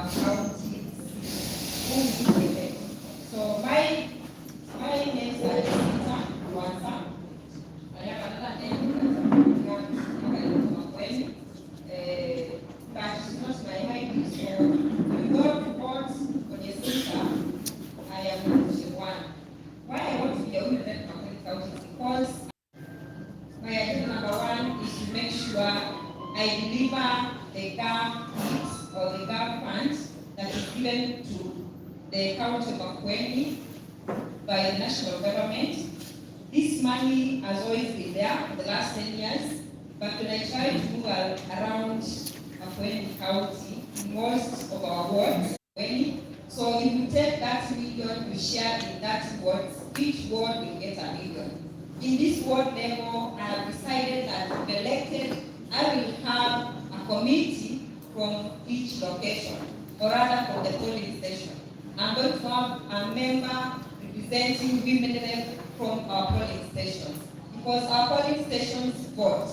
counties who we elect. So my names are Jessica Wansa. I have another name that Makueni, but it's not my ID. So you go to vote for Jessica, I am the one. Why I want to be a woman in Makueni County is because my agenda number one is to make sure I deliver the GAP kits or the GAP funds that is given to the county of Makueni by the national government. This money has always been there for the last 10 years, but when I try to move around Makueni County, in most of our wards, so if you take that million to share in that ward, each ward will get a million. In this ward level, I have decided that if elected, I will have a committee from each location, or rather from the polling station. I'm going to have a member representing women rep from our polling stations, because our polling stations vote.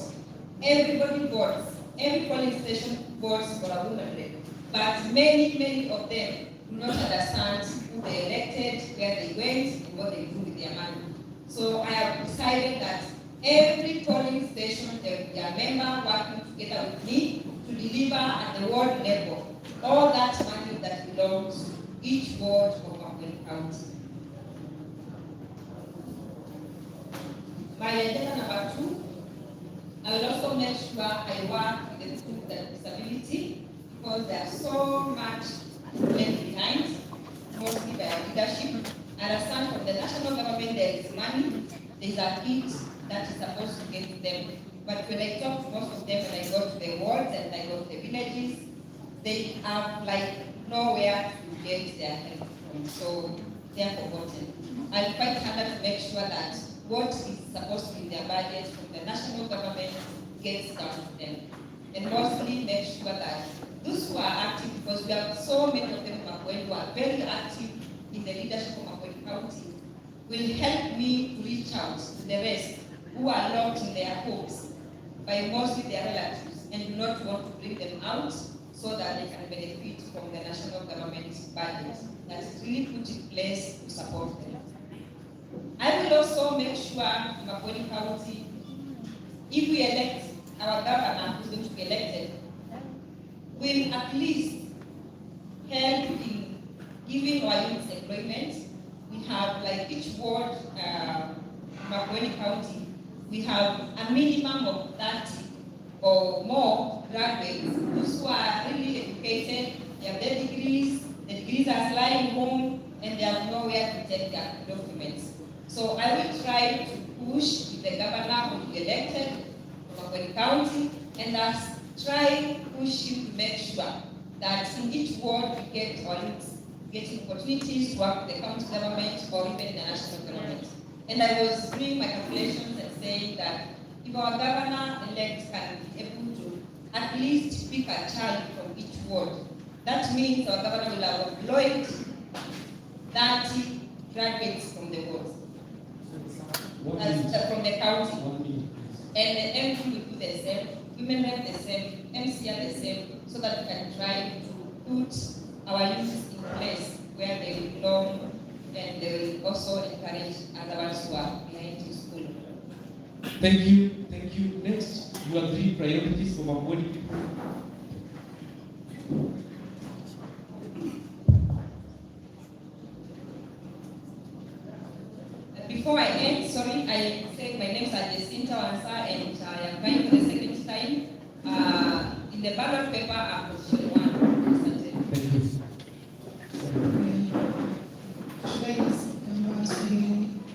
Everybody votes. Every polling station votes for a woman rep. But many of them do not understand who they elected, where they went, and what they do with their money. So I have decided that every polling station, there will be a member working together with me to deliver at the ward level all that money that belongs to each ward of Makueni County. My agenda number two, I will also make sure I work with the people with disability, because there are so much left behind, mostly by our leadership. I understand from the national government there is money, there is a kit that is supposed to get to them. But when I talk to most of them, when I go to the wards and I go to the villages, they have like nowhere to get their help from. So they are forgotten. I'll fight harder to make sure that what is supposed to be in their budget from the national government gets down to them. And mostly make sure that those who are active, because we have so many of them who are very active in the leadership of Makueni County, will help me to reach out to the rest who are locked in their homes by mostly their relatives and do not want to bring them out so that they can benefit from the national government budget that is really put in place to support them. I will also make sure in Makueni County, if we elect our governor who's going to be elected, will at least help in giving our youth employment. We have, like each ward, Makueni County, we have a minimum of 30 or more graduates, those who are really educated, they have their degrees, the degrees are lying home, and they have nowhere to take their documents. So I will try to push with the governor who will be elected from Makueni County, and try to push him to make sure that in each ward we get our youth getting opportunities to work with the county government or even the national government. And I was doing my calculations and saying that if our governor-elect can be able to at least pick a child from each ward, that means our governor will have employed 30 graduates from the wards, from the county. And the MP will do the same, women rep the same, MCR the same, so that we can try to put our youth in place where they belong, and they will also encourage others who are behind in school. Thank you. Thank you. Next, your 3 priorities for Makueni people. Before I end, sorry, I said my name is Jessica Wansa, and I am vying for the second time. In the ballot paper, I have position 1.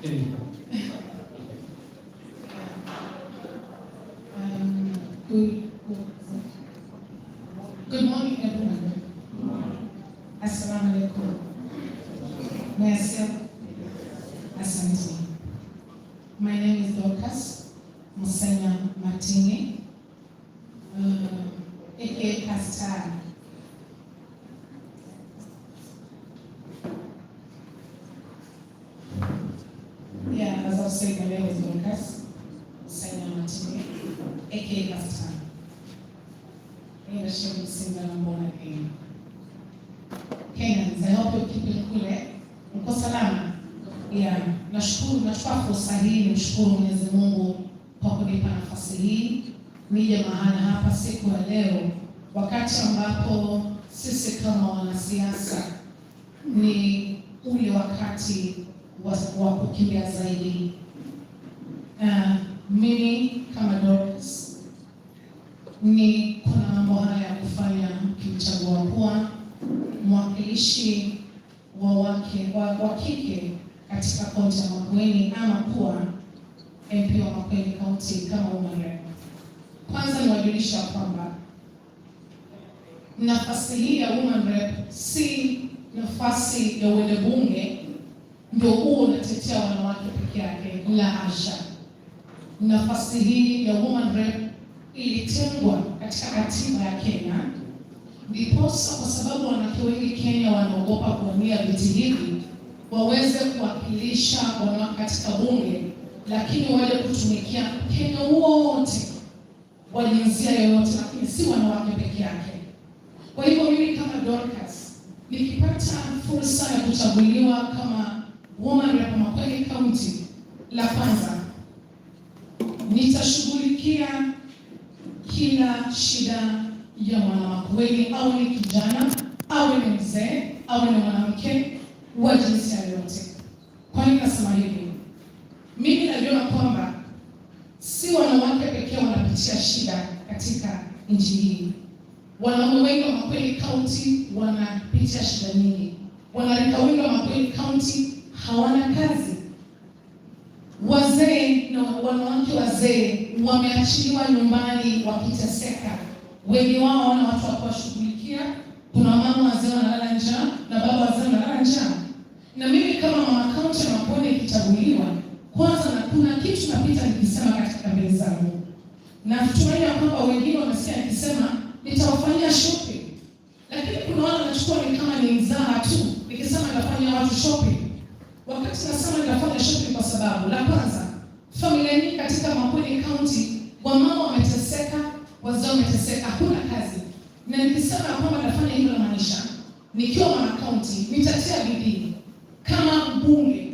Thank you. Good morning, everyone. Assalamu alaikum. Myself, Asante. My name is Dorcas Musenya Martini, aka Pastor. Yeah, as I've said, my name is Dorcas Musenya Martini, aka Pastor. In the show, we sing that I'm born again. bookkeeping kule. Mko salama? Yeah, nashukuru, nachukua fursa hii nimshukuru Mwenyezi Mungu kwa kunipa nafasi hii nije mahali hapa siku ya leo, wakati ambapo sisi kama wanasiasa ni ule wakati wa kukimbia zaidi. Mimi kama Dorcas ni kuna mambo haya ya kufanya kimchagua kuwa mwakilishi wa kike katika kaunti ya Makueni ama kuwa MP wa Makueni County kama woman rep. Kwanza niwajulisha kwamba nafasi hii ya woman rep si nafasi ya uende bunge ndio huo unatetea wanawake peke yake, la hasha. Nafasi hii ya woman rep ilitengwa katika katiba ya Kenya, ndiposa kwa sababu wanawake wengi Kenya wanaogopa kuwania viti hivi waweze kuwakilisha wanawake katika bunge, lakini waje kutumikia Kenya wote wa jinsia yoyote, lakini si wanawake peke yake. Kwa hivyo mimi kama Dorcas nikipata fursa ya kuchaguliwa kama woman rep Makueni County, la kwanza nitashughulikia kila shida ya mwanamke, au ni kijana, au ni mzee, au ni mwanamke wa jinsia yoyote. Kwa nini nasema hivi? Mimi najua kwamba si wanawake pekee wanapitia shida katika nchi hii. Wanaume wengi wa Makueni County wanapitia shida nyingi. Wanarika wengi wa Makueni County hawana kazi. Wazee na wanawake wazee wameachiliwa nyumbani wakiteseka. Wengi wao hawana watu wa kuwashughulikia. Kuna mama wazee wanalala njaa na baba wazee wanalala njaa. Na mimi kama mama kaunti ya Makueni nikichaguliwa, kwanza na kuna kitu napita nikisema katika mbele zangu. Na tunaona kwamba wengine wamesikia nikisema nitawafanyia shopping. Lakini kuna wale wanachukua ni kama ni mzaha tu nikisema nitafanyia watu shopping. Wakati nasema nitafanya shopping kwa sababu la kwanza, familia nyingi katika Makueni County wamama wameteseka, wazee wameteseka, hakuna kazi. Na nikisema kwamba nitafanya hilo na maanisha nikiwa mwana county nitatia bidii kama mbunge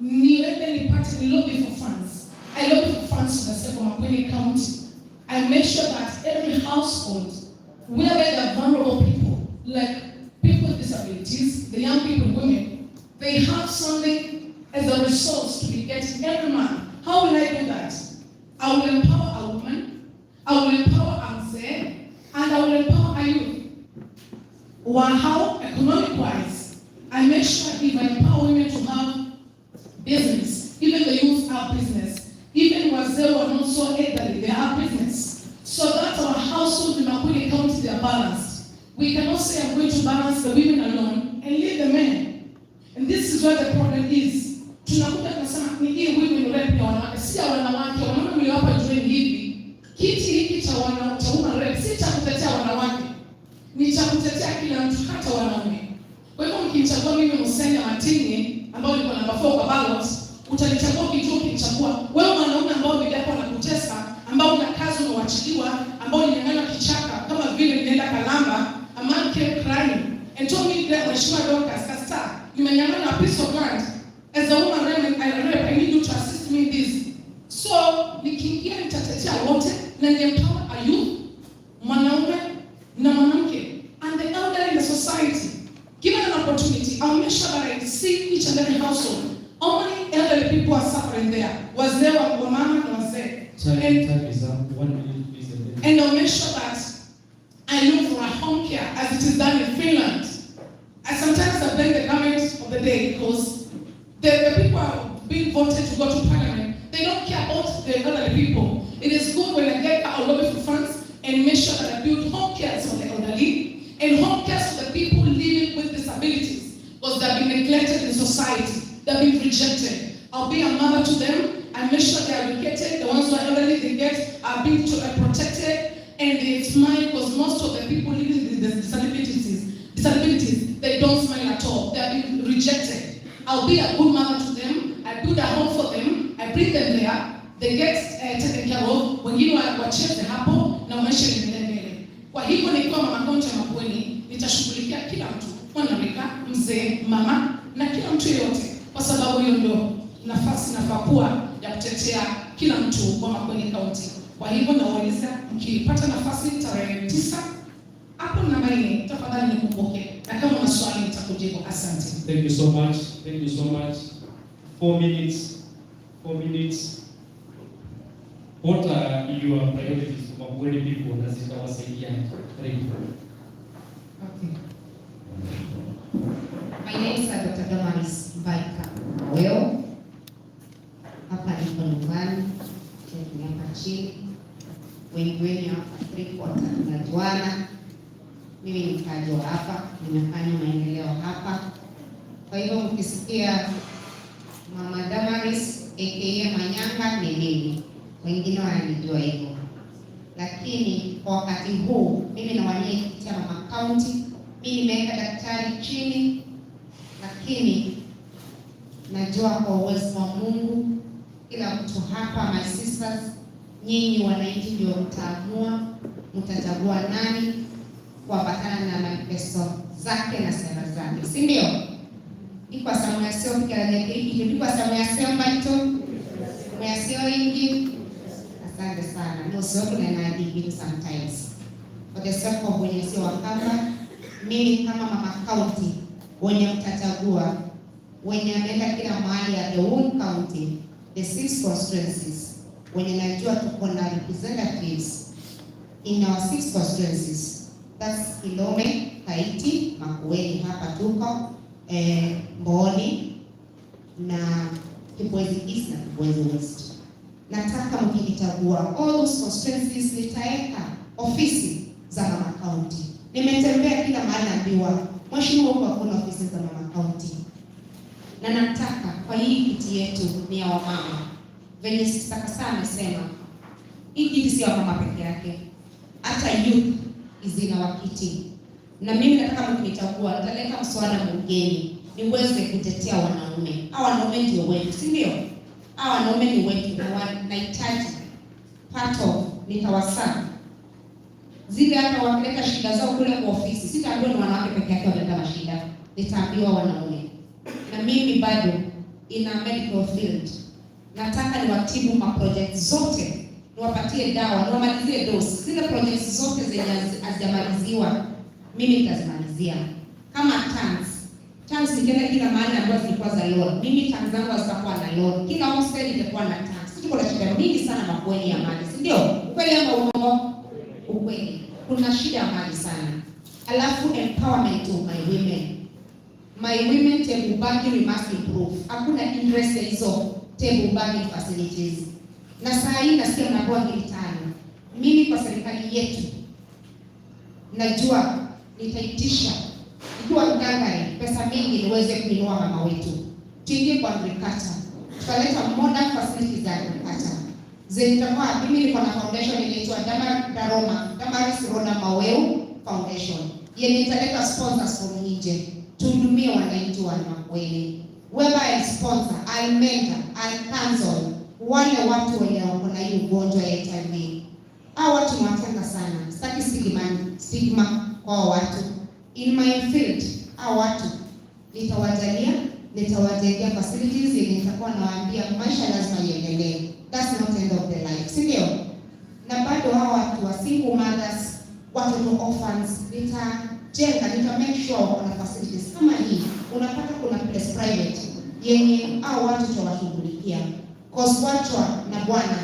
niende nipate lobby for funds. I lobby for funds for the sake of Makueni County. I make sure that every household, where there are vulnerable people, like people with disabilities, the young people, women, they have something as a resource to be getting every month. How will I do that? I will empower a woman, I will empower a mzee, and I will empower a youth. How economic-wise, I make sure if I empower women to have business, even the youth have business, even wazee who are not so elderly, they have business. So that our household in Makueni County, they are balanced. We cannot say I'm going to balance the women alone and leave the men. And this is where the problem is. Tunakuta tunasema ni hii women rep ya wanawake, si ya wanawake. Wanaume mliwapa jueni hivi, kiti hiki cha women rep si cha kutetea wanawake, ni cha kutetea kila mtu, hata wanaume. Kwa hivyo mkimchagua mimi Musenya Matini ambao niko namba 4 kwa ballot, utanichagua ukijua ukimchagua wewe mwanaume ambao bibi yako anakutesa, ambao una kazi unawachiliwa, ambao ulinyang'anywa kichaka kama vile nilienda Kalamba, a man came crying and told me that Mheshimiwa Dorcas Kasta, nimenyang'anywa a piece of land. As a woman I need you to assist me in this. So nikiingia nitatetea wote na empower a youth, mwanaume na mwanamke, and the elderly in the society. Given an opportunity, I'll make sure that I see each and every household. How many elderly people are suffering there? Wazee wa mama na wazee. Time is up. 1 minute, please. And I'll make sure that I look for a home care as it is done in Finland. I sometimes blame the government of the day because the people are being voted to go to parliament. They don't care about the elderly people. It is good when I get our lobby for funds and make sure that I build home cares for the elderly and home cares for the people living with disabilities because they have been neglected in society. They have been rejected. I'll be a mother to them. I make sure they are educated. The ones who are elderly, they are being protected. And it's mine because most of the people living with disabilities, they don't smile at all. They are being rejected. I'll be a good mother to them. I build a home for them. I bring them there. They get taken care of. Wengine wacheze hapo na maisha yanaendelea mbele. Kwa hivyo nikiwa mama kaunti ya Makueni, nitashughulikia kila mtu, mwanarika, mzee, mama na kila mtu yeyote, kwa sababu hiyo ndio nafasi nafaa kuwa ya kutetea kila mtu wa Makueni County. Kwa hivyo nauliza, mkipata nafasi tarehe 9 hapo na 4, tafadhali nikumbuke, na kama una swali nitakujibu. Asante. Thank you so much. Thank you so much. 4 minutes. 4 minutes. What are your priorities for Makueni people na zitawasaidia? Thank you. Okay. My name is Dr. Damaris Mbaika. Well, hapa niko nyumbani, hapa chini. Wengi wenu hapa 3/4 tunajuana. Mimi ni mkaji wa hapa, nimefanya maendeleo hapa. Kwa hivyo mkisikia Mama Damaris aka Manyanga ni mimi. Wengine wananijua hivyo. Lakini kwa wakati huu mimi nawania kiti cha Mama County. Mimi nimeweka daktari chini, lakini najua kwa uwezo wa Mungu kila mtu hapa, my sisters, nyinyi wananchi ndio mtaamua mtachagua nani kuambatana na manifesto zake na sera zake, si ndio? Iko samu ya sio kikaleke hiki, iko samu ya sio mbaito, ya sio ingi. Asante sana. No sio kuna na digit sometimes. For the sake of wenye sio wakamba, mimi kama Mama County wenye mtachagua, wenye ameenda kila mahali ya the whole county, the 6 constituencies, wenye najua tuko na representatives in our 6 constituencies. That's Kilome, Kaiti, Makueni hapa tuko, Mboni na Kibwezi East na Kibwezi West. Nataka mkinichagua all those constituencies nitaeka ofisi za Mama County. Nimetembea kila mahali naambiwa, mheshimiwa huko hakuna ofisi za Mama County. Na nataka kwa hii kiti yetu ni ya wamama. Venye Sister Kasa amesema, hii kiti si ya mama peke yake. Hata youth izina wakiti. Na mimi nataka mkinichagua, nitaleta mswada mwingine niweze kutetea wanaume. Hao wanaume ndio wetu, si ndio? Hao wanaume ni wetu na wanahitaji part of nitawasa. Zile hata wakileta shida zao kule kwa ofisi, sitaambiwa ni wanawake peke yake wanaleta mashida. Nitaambiwa wanaume. Na mimi bado ina medical field. Nataka niwatibu ma projects zote, niwapatie dawa, niwamalizie dose. Zile projects zote zenye hazijamaliziwa, mimi nitazimalizia. Kama tanks nikienda kila mahali ambazo zilikuwa za loan. Mimi tanks zangu zitakuwa na loan. Kila hostel itakuwa na tanks. Tuko na shida mingi sana Makueni ya maji, si ndio? Ukweli ama uongo? Ukweli. Kuna shida ya maji sana. Alafu empowerment of my women. My women table banking we must improve. Hakuna interest ya hizo table banking facilities. Na saa hii nasikia mnakuwa militani. Mimi kwa serikali yetu najua nitaitisha ikiwa mgangari pesa mingi niweze kuinua mama wetu. Tuingie kwa agriculture. Tutaleta modern facilities za agriculture. Zitakuwa mimi niko na foundation inaitwa Damaris Rona Maweu Foundation. Yenye italeta sponsors from nje. Tuhudumie wananchi wa Makueni. Whoever I sponsor, I mentor, I counsel wale watu wenye wako na hii ugonjwa ya HIV. Hao watu nawatenda sana. Sitaki stigma kwa watu. In my field, hao watu nitawajalia, nitawajengea facilities yenye nitakuwa nawaambia maisha lazima iendelee. That's not end of the life. Si ndio? Na bado hao watu wa single mothers, watoto orphans, nita make sure wana facilities kama hii. Unapata kuna place private yenye hao watu tutawashughulikia. Cause kuachwa na bwana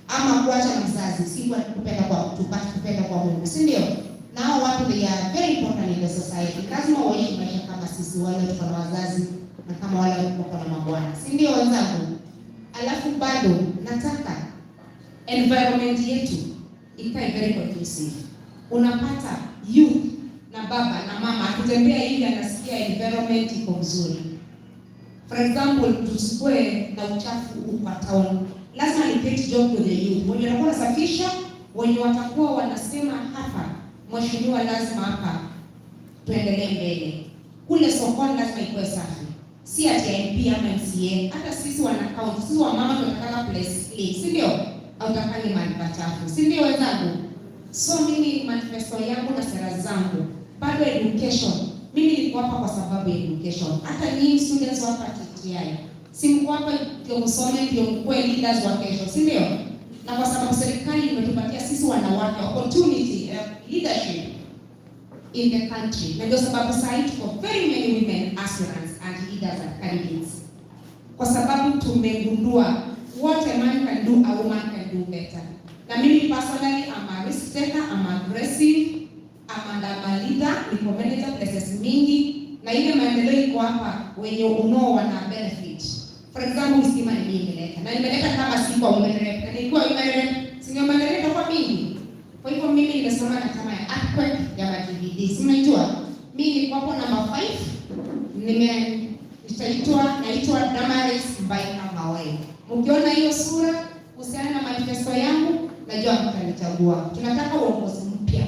ama kuachwa na mzazi si kupenda kwa kupenda kwa Mungu, si ndio? Na hao watu they are very important in the society. Lazima waishi maisha kama sisi wale tuko na wazazi na kama wale wako na mabwana, si ndio wenzangu? Alafu bado nataka environment yetu ikae very conducive. Unapata youth na baba na mama akitembea hivi anasikia environment iko mzuri. For example, tusikue na uchafu kwa town. Lazima ni create job to the youth. Wenye wanakuwa nasafisha, wenye watakuwa wanasema hapa, mheshimiwa lazima hapa tuendelee mbele. Kule sokoni lazima ikuwe safi. Si ati MP ama MCA, hata sisi wana county, sisi wa mama tunataka place clean, si ndio? Au takani mahali pachafu, si ndio wenzangu? So mimi manifesto yangu na sera zangu, bado education. Mimi nilikuwa niko hapa kwa sababu ya education. Hata nyinyi students hapa TTI, si mko hapa ndio msome, ndio mkue leaders wa kesho, si ndio? Na kwa sababu serikali imetupatia sisi wanawake opportunity leadership in the country, na ndio sababu sasa hivi tuko very many women aspirants and leaders and candidates, kwa sababu tumegundua what a man can do, a woman can do better. Na mimi personally, I'm a risk taker, I'm aggressive, I'm a leader, niko manager places mingi, na ile maendeleo iko hapa wenye unao wana benefit. For example, stima ni mimi nimeleta, na nimeleta kama si kwa women rep, na nilikuwa women rep, sio maendeleo kwa mingi. Kwa hivyo mimi nimesoma na kama ya earthquake ya ma-DVD. Unajua, mimi niko hapo namba 5, naitwa Damaris by Makueni. Mkiona hiyo sura kuhusiana na manifesto yangu, najua mtanichagua. Tunataka uongozi mpya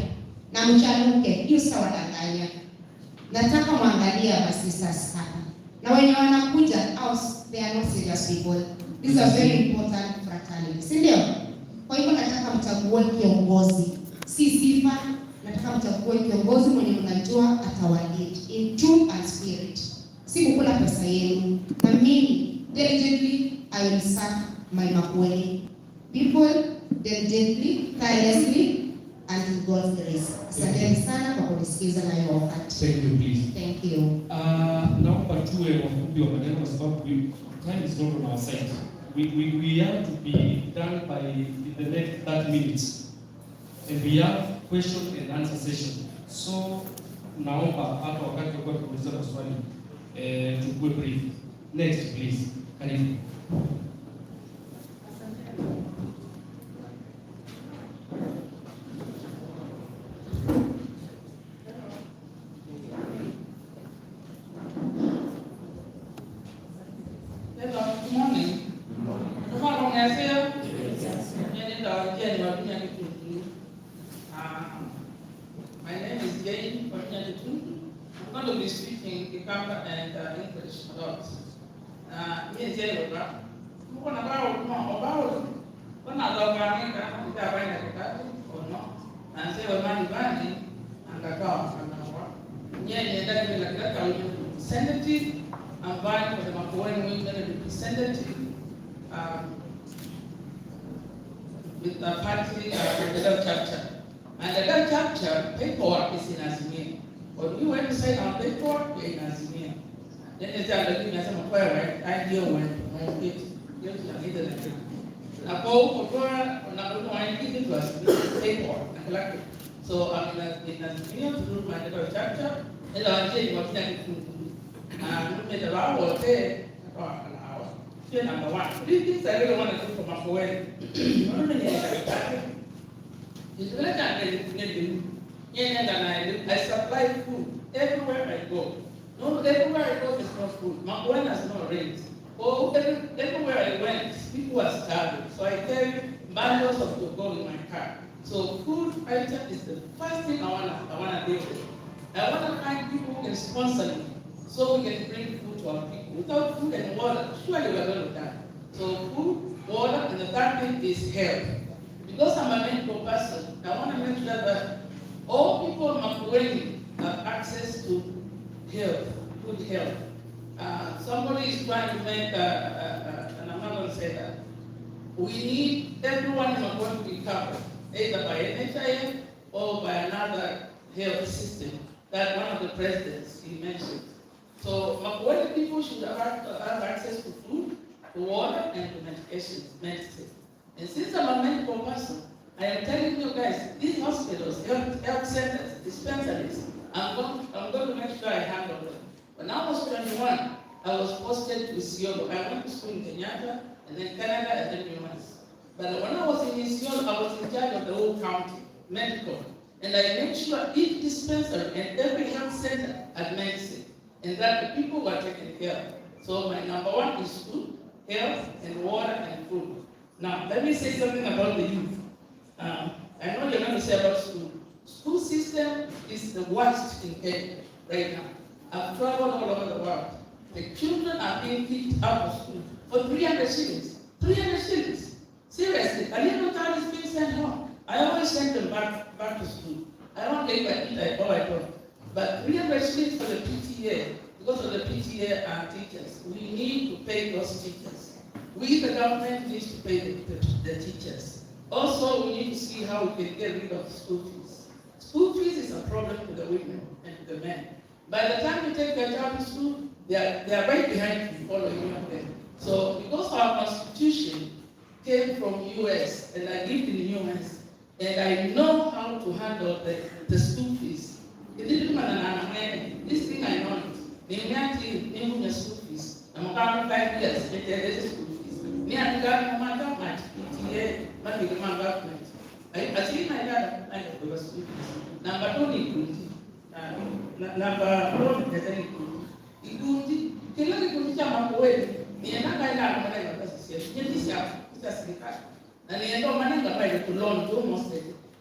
na mchanuke, hiyo sitawadanganya. Nataka muangalia masisas hapa, na wenye wanakuja they are not serious people. These are very important fraternity, si ndio? Kwa hivyo nataka mchague kiongozi, si sifa. Nataka mchague kiongozi mwenye mnajua atawalead in truth and spirit, si kukula pesa yenu. Na mimi diligently I will serve my Makueni people diligently, tirelessly, and with God's grace. Asanteni sana kwa kunisikiza na hiyo wakati. Thank you, please. Thank you. Naomba tuwe wafupi wa maneno kwa sababu time is not on our side. We have to be done by the next 30 minutes. And we have question and answer session. So naomba hapa wakati kwa kuuliza maswali tukue brief. Next please. Karibu. Good morning. My name is Jane. I'm going to be speaking Kikamba and English a lot. Me and Jane were not. When I love my or not, and say, well, man, and I got representative and vying for the Makueni women representative with the party the Dell chapter. And the Dell chapter paperwork is in Azimia. When we went to sign on paperwork, we're in Azimia. Then they tell me, I said, right, I deal with it. I go for I give it to us paperwork and collect it. So I'm in Azimia to do my Dell chapter, and I'll tell you what's next. Look at the law or say, number one. These things I really want to do for Makueni. I supply food everywhere I go. No, everywhere I go is not food. Makueni has no rent. Oh, everywhere I went, people were starving. So I carry bundles of gold in my car. So food item is the first thing I wanna deal with. I wanna find people who can sponsor me, so we can bring food to our people. Without food and water, surely we are going to die. So food, water, and the third thing is health. Because I'm a medical person, I want to make sure that all people in Makueni have access to health, good health. Somebody is trying to make, and I'm not going to say that, we need everyone in Makueni to be covered, either by NHIM or by another health system that one of the presidents he mentioned. So Makueni people should have access to food, to water, and to medicine. And since I'm a medical person, I am telling you guys, these hospitals, health centers, dispensaries, I'm going to make sure I handle them. When I was 21, I was posted to Isiolo. I went to school in Kenyatta, and then Canada, and then US. But when I was in Isiolo, I was in charge of the whole county, medical. And I made sure each dispensary and every health center had medicine, and that the people were taken care of. So my number one is food, health, and water, and food. Now, let me say something about the youth. I know you're going to say about school. School system is the worst in Kenya right now. I've traveled all over the world. The children are being kicked out of school for 300 shillings. 300 shillings. Seriously, a little child is being sent home. I always send them back to school. I don't take my eat, I don't. But we have actually for the PTA, because of the PTA and teachers, we need to pay those teachers. We, the government, needs to pay the teachers. Also, we need to see how we can get rid of school fees. School fees is a problem to the women and to the men. By the time you take your child to school, they are right behind you, following you them. So, because our constitution came from US, and I lived in the US, and I know how to handle the school fees. This thing I know it. They actually name the school fees. I'm about 5 years, they tell school fees. Me and the government, not much, PTA, but the government. I see my dad, I go to school fees. Number 2, number 1, there's any good. Ikuti, kila kikuti cha Makueni, nienda kaenda kwa nani kwa sisi. Yeye sasa serikali. Na nienda mananga pale to loan to almost.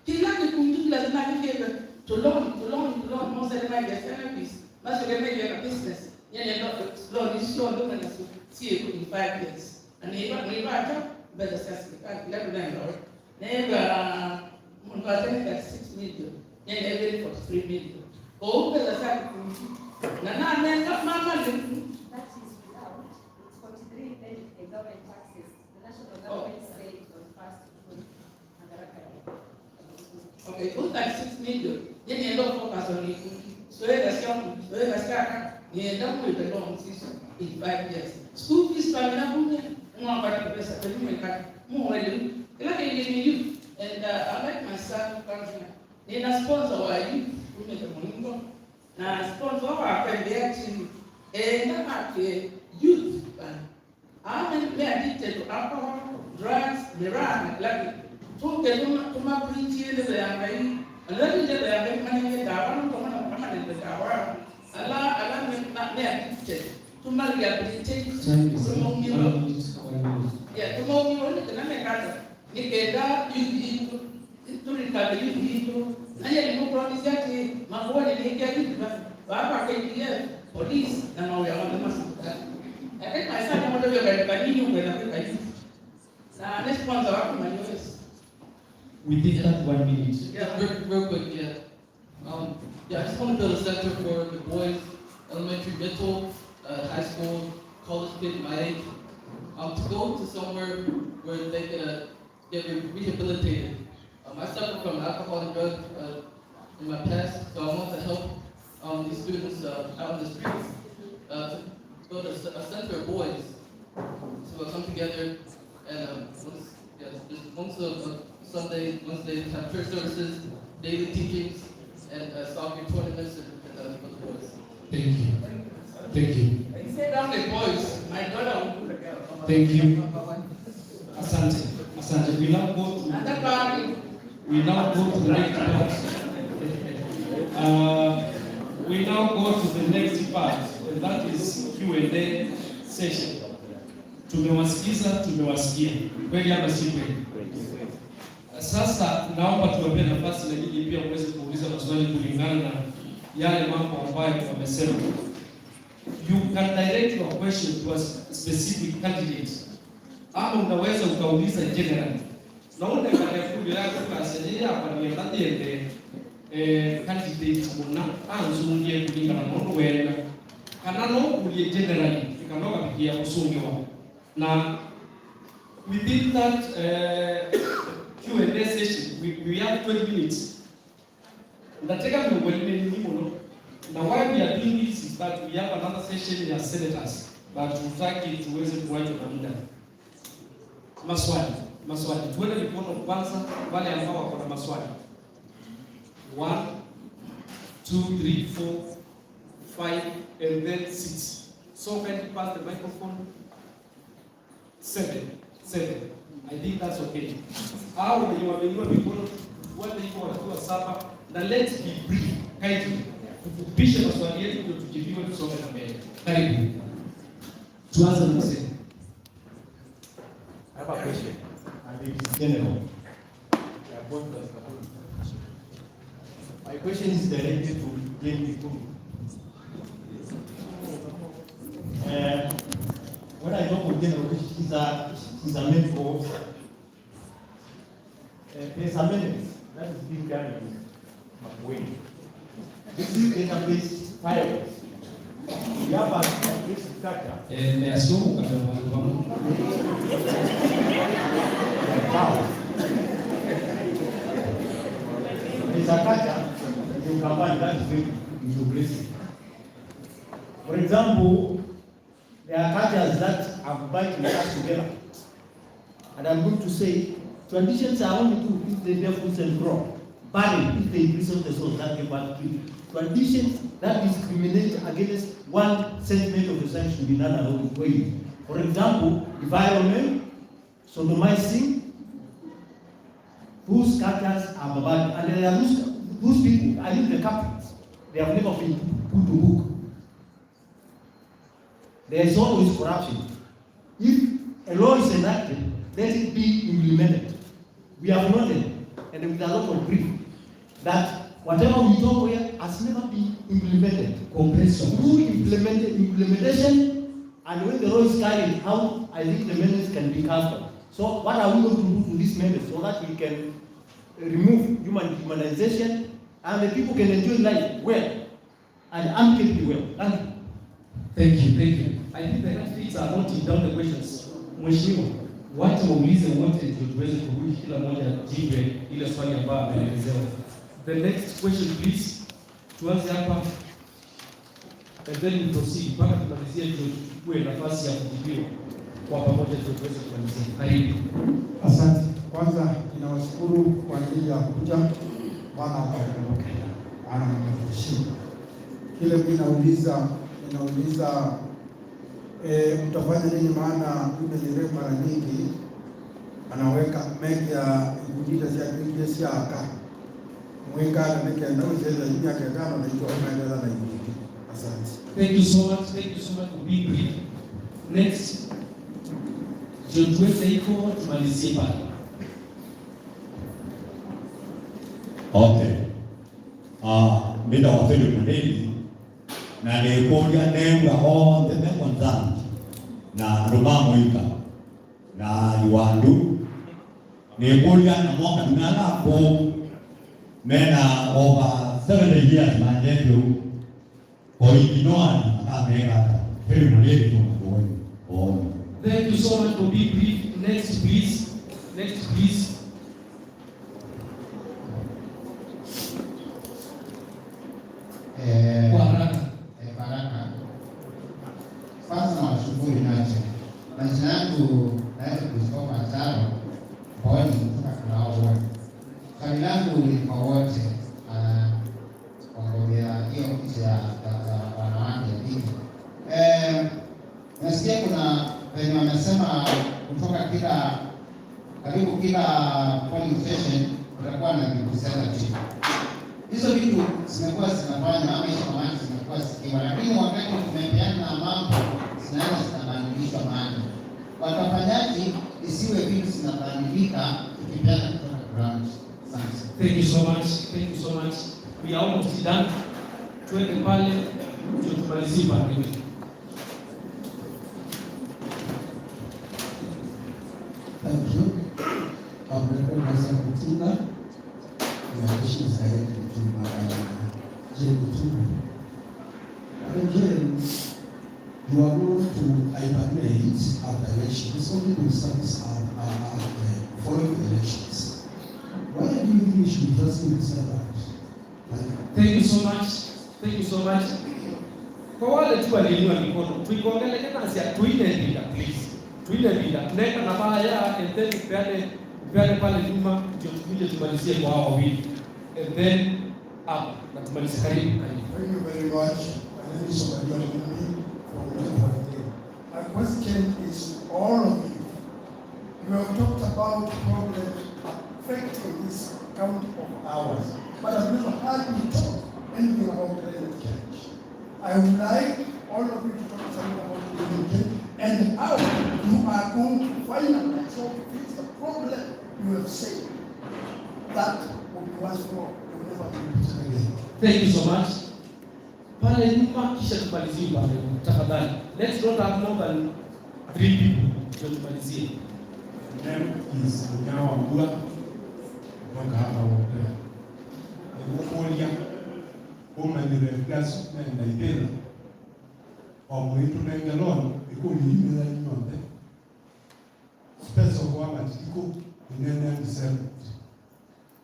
Kila kikuti lazima kifike to loan most of the time the service. Must get make a business. Yeye ndio loan sio ndio na see in 5 years. And never better serikali labda ndio. Never mpateni 6 million. Yeye every 43 million. Oh, better serikali. Na mama That is without, it's 43 then the government taxes. The national government said on first June. Okay, put that 6 million. Then you don't focus on it. So that's young, so that's got you don't with the loan in 5 years. School fees are not moving. More about the best of the human more you. Like you, and I like my son country. Then I sponsor why you make a money. Now, sponsor our friend and not youth. I'm addicted to alcohol, drugs, marijuana, like to get to my preaching, and let me tell you, money in the tower. Allah not addicted to my rehabilitation. Yeah, to move you on the Namaka. Nikeda, you to recover you. I have no promise that Makueni didn't get it, but Baba KPF, police, and now we are on the master. I think my son wanted to get a new when I do. Now, let's sponsor up my US. Within that 1 minute. Yeah, real quick, yeah. I just want to build a center for the boys, elementary, middle, high school, college kid my age, to go to somewhere where they can get rehabilitated. I suffered from alcohol and drugs in my past, so I want to help these students out in the streets to build a center of boys to come together and once a Sunday, Wednesday, have church services, daily teachings, and soccer tournaments for the boys. Thank you. Thank you. I said, I'm the boys. My daughter will put a girl. Thank you. Asante. Asante. We now go to the next part. We now go to the next part, and that is Q&A session. Tumewasikia. Kweli ama si kweli? Sasa naomba tuwape nafasi na nyinyi pia muweze kuuliza maswali kulingana na yale mambo ambayo wamesema. You can direct your question to a specific candidate. Ama unaweza ukauliza generally. Naona kama kundi lako kasenya hapa ni ndende candidate muna anzungie kulingana na mambo wenda. Kana no kulie generally ikanoka pigia kusungiwa. Na within that Q&A session, we have 20 minutes. Nataka tuongelee nini mno? Na why we are doing this is that we have another session as senators, but tutaki tuweze kuacha na muda. Maswali. Tuende mikono kwanza wale ambao wako na maswali. 1 2 3 4 5 and then 6. So can you pass the microphone? 7. I think that's okay. Au wenye wameinua mikono wale iko wanakuwa 7 na let's be brief. Kindly tufupishe maswali yetu ndio tujibiwe tusome na mbele. Karibu. Tuanze na mzee. I have a question. And it is general. My question is directed to Jane Ikumi. When I talk with general, she's a mentor. There's amendments that is being done in Makueni. This is database file. We have a database structure. Wow. It's a culture you can find that is into place. For example, there are cultures that are binding us together. And I'm going to say, traditions are only good if they bear fruits and grow. Barren if they imprison the soul that give birth to it. Traditions that discriminate against one sentiment of the same should be done along the way. For example, environment, sodomizing, whose cultures are barbaric, and there are those people, I mean the couples, they have never been put to book. There is always corruption. If a law is enacted, let it be implemented. We have noted, and with a lot of grief, that whatever we talk here has never been implemented. Through implementation, and when the law is carried out, I think the menace can be covered. So what are we going to do to this menace so that we can remove humanization and the people can enjoy life well and amicably well? Thank you. Thank you. I think the candidates are noting down the questions. Mheshimiwa, wacha waulize wote ndio tuweze kurudi kila mmoja jibe ile swali ambayo ameelezewa. The next question please. Tuanze hapa. And then we proceed mpaka tumalizie ndio tuchukue nafasi ya kujibiwa kwa pamoja ndio tuweze kumalizia. Karibu. Asante. Kwanza ninawashukuru kwa ajili ya kuja. Bwana awabariki. Ana mtumishi. Kile ninauliza mtafanya nini? Maana yule mara nyingi anaweka mengi ya kujita cha kingesi aka mweka na mengi ndio zile ya kagano na hiyo maendeleo na hiyo. Asante. Thank you so much. Thank you so much for being brief. Next. Tuweze iko tumalizie pale. Okay. Mida wafeli mnadeli na nekuja nemba on the nekonzana na rumamo ika na yuandu nekuja na mwaka tunala po mena over 70 years na nyetu oikinoani akamega feli mnadeli tumakuoni. Thank you so much for being brief. Next please. Baraka. Kwanza nawashukuru nacho. Majina yangu naitwa Christopher Charo, Makueni kutoka Kalawa. Swali langu ni kwa wote kuongea hiyo kitu ya wanawake dini. Nasikia kuna wenye wamesema kutoka karibu kila polling station kutakuwa na vikusanya chini. Hizo vitu zimekuwa zinafanya ama hizo mambo zimekuwa zikiwa, lakini wakati tumepeana mambo zinaenda zinabadilishwa mahali. Watafanyaji isiwe vitu zinabadilika tukipeana kutoka ground. Thank you so much. We are almost done. Tuende pale ndio tumalizie pale. Thank you. Representative Kutina. Questions directed to again, you are going to hibernate after elections. Only the results are following the elections. Why do you think we should just be that? Thank you so much. Kwa wale tu waliinua mikono, tuikoongelea kama si tuile bila please. Tuile bila. Nenda na baya and then pale nyuma ndio tukuje tumalizie kwa hao wawili. And then na tumalizie karibu. Thank you very much. My name is Makueni from my question is all of you. You have talked about problems affecting this count of hours, but I've never heard you talk anything about climate change. I would like all of you to talk something about climate change and how you are going to finalize or fix the problem you have said. That will be once more. You will never be again. Thank you so much. Pale nyuma kisha tumalizie pale tafadhali. Let's not have more than 3 people ndio tumalizie. My name is Mugao Ambula kutoka hapa Wopea. Nikukulia gas na ipela omuntu nengelona ikulimela nyonde special kwa matiko inene disembo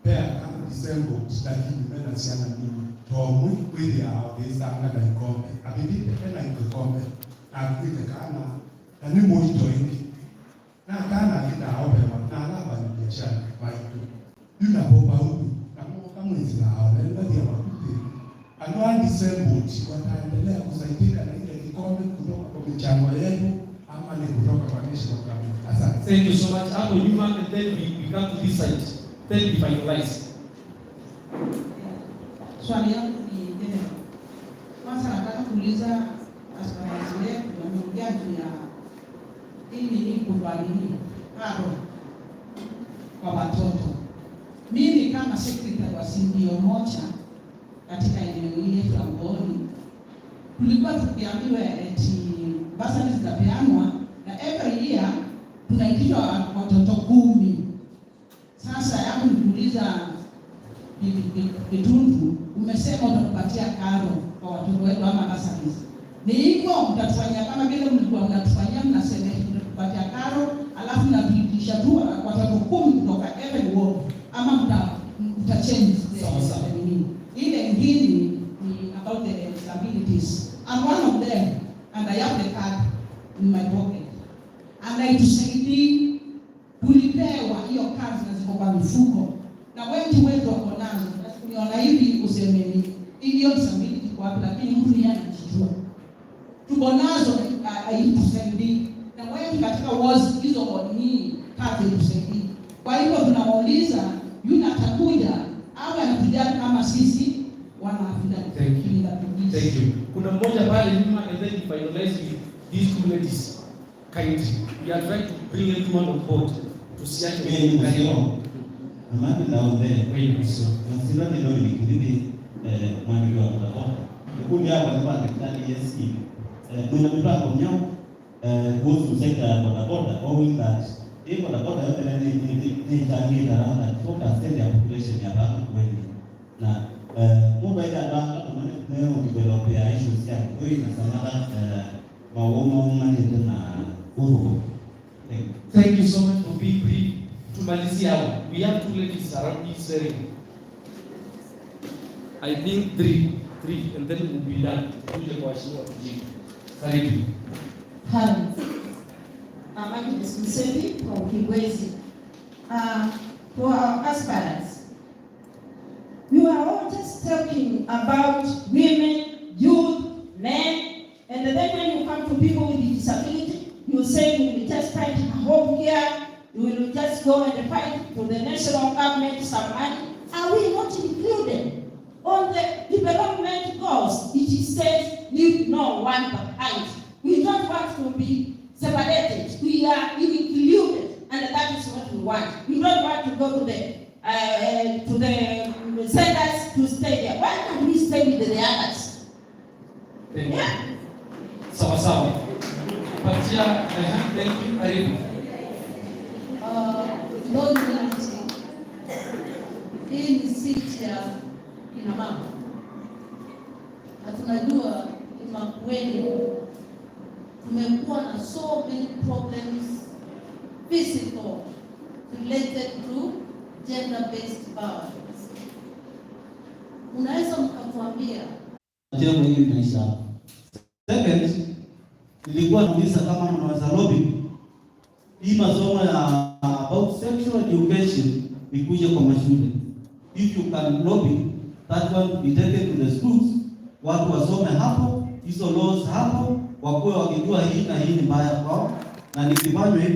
pea kama disembo lakini mena siana mimi tomu kwili hao isanga na ikombe abibite tena ikombe akuite kana na ni muito ingi na kana kina haobe na alaba ni biashara baitu yuna bomba huku na kama hizi na hao na ndio wakuti anwa disembo wataendelea kusaidika na ile kikombe kutoka kwa michango yetu ama ni kutoka kwa national government. Asante. Thank you so much. Hapo nyuma and then we come to this side. Then we finalize. Swali yangu ni nini? Kwanza nataka kuuliza aspirants wetu wameongea juu ya hili ni kuvalini karo kwa watoto. Mimi kama secretary wa CBO moja katika eneo hili la Makueni, tulikuwa tukiambiwa eti basari zitapeanwa na every year tunaitishwa watoto 10. Sasa yangu nikuuliza Kitundu, umesema utatupatia karo kwa watoto wetu ama basari. Ni hivyo mtatufanyia kama vile mlikuwa mnatufanyia, mnasema mtatupatia karo alafu mnatuitisha tu watoto 10 kutoka every ward ama mtachange Sawa. Ile ngine ni about the disabilities. I'm one of them and I have the card in my pocket. And haitusaidii kulipewa hiyo kazi na ziko kwa mifuko. Na wengi wetu wako nazo. Niona hivi usemeni hiyo disability kwa wapi, lakini mtu yeye anajijua. Tuko nazo haitusaidii. Na wengi katika wazi hizo ni kazi haitusaidii. Kwa hivyo tunawauliza yule atakuja au anakuja kama sisi wanaafida. Thank you. Kuna mmoja pale nyuma and then we finalize with these two ladies. Kindly. We are trying to bring everyone on board. Tusiache karibu. Amani naombe. Wewe sio. Nasema ndio nikididi mwani wa kwa. Kundi hapa kwa daktari Yeski. Kuna mipango mnyao kuhusu sekta ya bodaboda owing that hii bodaboda yote ni tangi around 4% ya population ya hapa Makueni. Na mobile data kama leo develop ya issues ya kwa hiyo inasamada maono mani na huko. Thank you so much for being brief. Tumalizia hapo. We have two ladies around this area. I think three and then we'll be done. Tuje kwa shida kujibu. Karibu. Hi. I'm Agnes Musevi from Kigwezi. For our aspirants, we are all just talking about women, youth, men, and then when you come to people with disability, you say you will just find a home here, you will just go and fight for the national government some money. Are we not included? On the development goals, it says leave no one behind. We don't want to be separated. We are included, and that is what we want. We don't want to go to the centers to stay there. Why can't we stay with the others? Yeah. Sawa. Patia thank you. Karibu. Lord Unity. Hii ni siti ya kina mama. Na tunajua in Makueni tumekuwa na so many problems physical related to gender-based violence. Unaweza mkatuambia jambo hili linaisha. Second, nilikuwa nauliza kama mnaweza lobby hii masomo ya about sexual education ikuje kwa mashule. If you can lobby that one to be taken to the schools, watu wasome hapo, hizo laws hapo, wakuwe wakijua hii na hii ni mbaya kwao, na nikifanywa